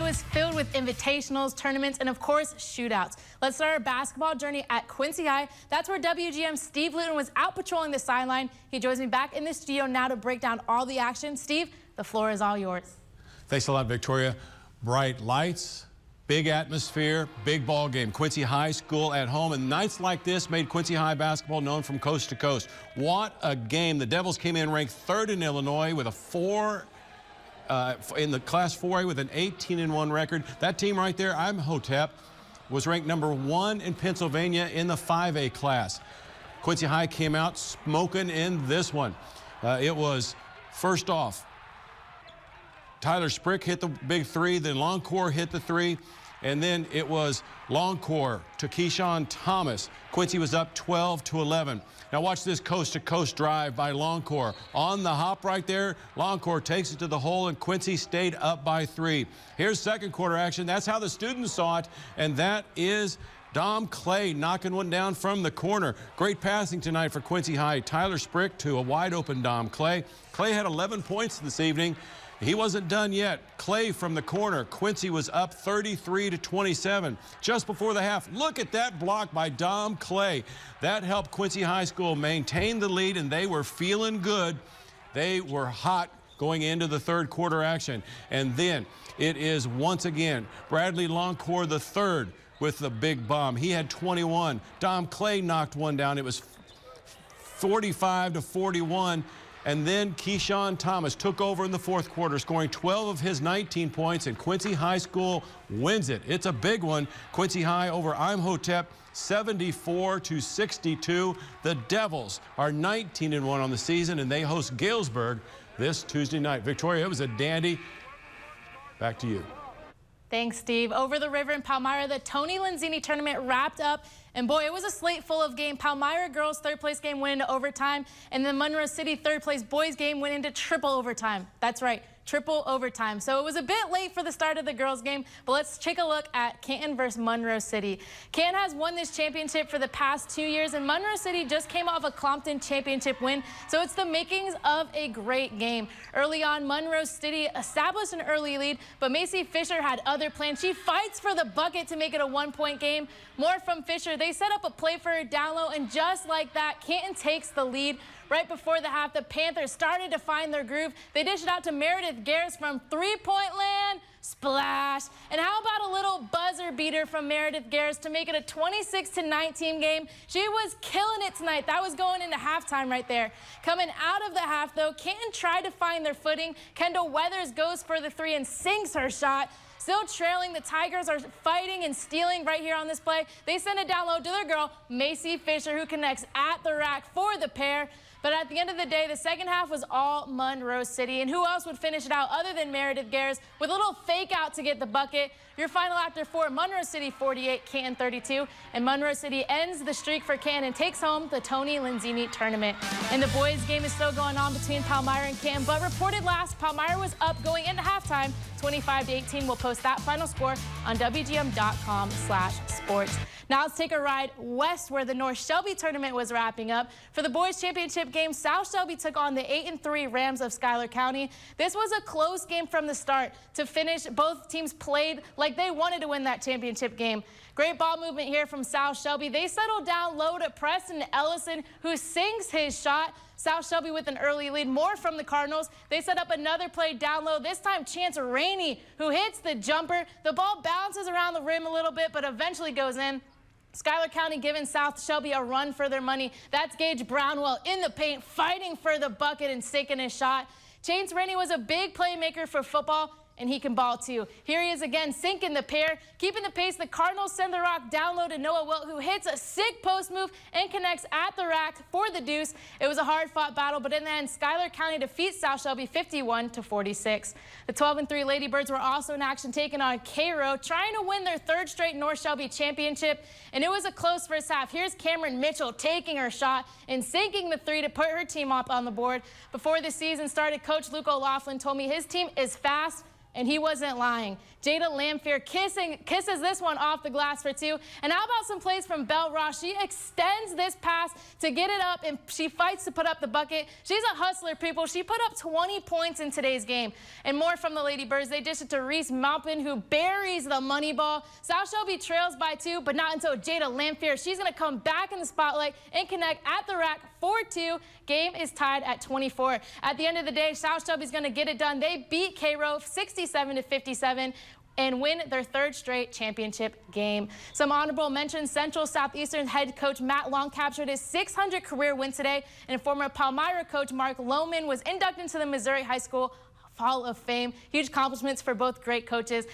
is filled with invitationals, tournaments, and of course, shootouts. Let's start our basketball journey at Quincy High. That's where WGM's Steve Luton was out patrolling the sideline. He joins me back in the studio now to break down all the action. Steve, the floor is all yours. Thanks a lot, Victoria. Bright lights, big atmosphere, big ball game. Quincy High School at home, and nights like this made Quincy High basketball known from coast to coast. What a game. The Devils came in ranked 3rd in Illinois with a in the Class 4A with an 18-1 record. That team right there, Imhotep, was ranked number 1 in Pennsylvania in the 5A class. Quincy High came out smoking in this one. It was, first off, Tyler Sprick hit the big 3, then Longcore hit the 3, and then it was Longcore to Keyshawn Thomas. Quincy was up 12-11. Now watch this coast-to-coast drive by Longcore. On the hop right there, Longcore takes it to the hole, and Quincy stayed up by 3. Here's second quarter action. That's how the students saw it, and that is Dom Clay knocking one down from the corner. Great passing tonight for Quincy High. Tyler Sprick to a wide-open Dom Clay. Clay had 11 points this evening. He wasn't done yet. Clay from the corner. Quincy was up 33-27 just before the half. Look at that block by Dom Clay. That helped Quincy High School maintain the lead, and they were feeling good. They were hot going into the third quarter action. And then it is once again Bradley Longcore the third with the big bomb. He had 21. Dom Clay knocked one down. It was 45-41. And then Keyshawn Thomas took over in the fourth quarter, scoring 12 of his 19 points, and Quincy High School wins it. It's a big one. Quincy High over Imhotep, 74-62. The Devils are 19-1 on the season, and they host Galesburg this Tuesday night. Victoria, it was a dandy. Back to you. Thanks, Steve. Over the river in Palmyra, the Tony Lanzini tournament wrapped up. And boy, it was a slate full of game. Palmyra girls third place game went into overtime, and the Monroe City third place boys game went into triple overtime. That's right, triple overtime. So it was a bit late for the start of the girls game, but let's take a look at Canton versus Monroe City. Canton has won this championship for the past 2 years, and Monroe City just came off a Compton championship win, so it's the makings of a great game. Early on, Monroe City established an early lead, but Macy Fisher had other plans. She fights for the bucket to make it a 1-point game. More from Fisher. They set up a play for her down low, and just like that, Canton takes the lead. Right before the half, the Panthers started to find their groove. They dished it out to Meredith Garris from three-point land. Splash. And how about a little buzzer beater from Meredith Garris to make it a 26-19 game? She was killing it tonight. That was going into halftime right there. Coming out of the half, though, Canton tried to find their footing. Kendall Weathers goes for the 3 and sinks her shot. Still trailing, the Tigers are fighting and stealing right here on this play. They send it down low to their girl, Macy Fisher, who connects at the rack for the pair. But at the end of the day, the second half was all Monroe City. And who else would finish it out other than Meredith Garris with a little fake out to get the bucket? Your final after 4, Monroe City 48, Canton 32. And Monroe City ends the streak for Canton and takes home the Tony Lanzini tournament. And the boys' game is still going on between Palmyra and Canton. But reported last, Palmyra was up going into halftime, 25-18. We'll post that final score on WGM.com/sports. Now let's take a ride west where the North Shelby tournament was wrapping up. For the boys' championship game, South Shelby took on the 8-3 Rams of Schuyler County. This was a close game from the start. To finish, both teams played like they wanted to win that championship game. Great ball movement here from South Shelby. They settled down low to Preston Ellison, who sinks his shot. South Shelby with an early lead. More from the Cardinals. They set up another play down low. This time Chance Rainey, who hits the jumper. The ball bounces around the rim a little bit, but eventually goes in. Schuyler County giving South Shelby a run for their money. That's Gage Brownwell in the paint, fighting for the bucket and sinking his shot. Chance Rainey was a big playmaker for football, and he can ball too. Here he is again, sinking the pair. Keeping the pace, the Cardinals send the rock down low to Noah Wilt, who hits a sick post move and connects at the rack for the deuce. It was a hard-fought battle, but in the end, Schuyler County defeats South Shelby 51-46. The 12-3 Ladybirds were also in action, taking on Cairo, trying to win their 3rd straight North Shelby championship, and it was a close first half. Here's Cameron Mitchell taking her shot and sinking the 3 to put her team up on the board. Before the season started, Coach Luke O'Laughlin told me his team is fast, and he wasn't lying. Jada Lamphere kisses this one off the glass for 2. And how about some plays from Belle Ross? She extends this pass to get it up, and she fights to put up the bucket. She's a hustler, people. She put up 20 points in today's game. And more from the Lady Birds. They dish it to Reese Maupin, who buries the money ball. South Shelby trails by 2, but not until Jada Lamphere. She's going to come back in the spotlight and connect at the rack for 2. Game is tied at 24. At the end of the day, South Shelby's going to get it done. They beat Cairo 67-57 and win their 3rd straight championship game. Some honorable mentions: Central Southeastern head coach Matt Long captured his 600th career win today, and former Palmyra coach Mark Lohman was inducted into the Missouri High School Hall of Fame. Huge accomplishments for both great coaches.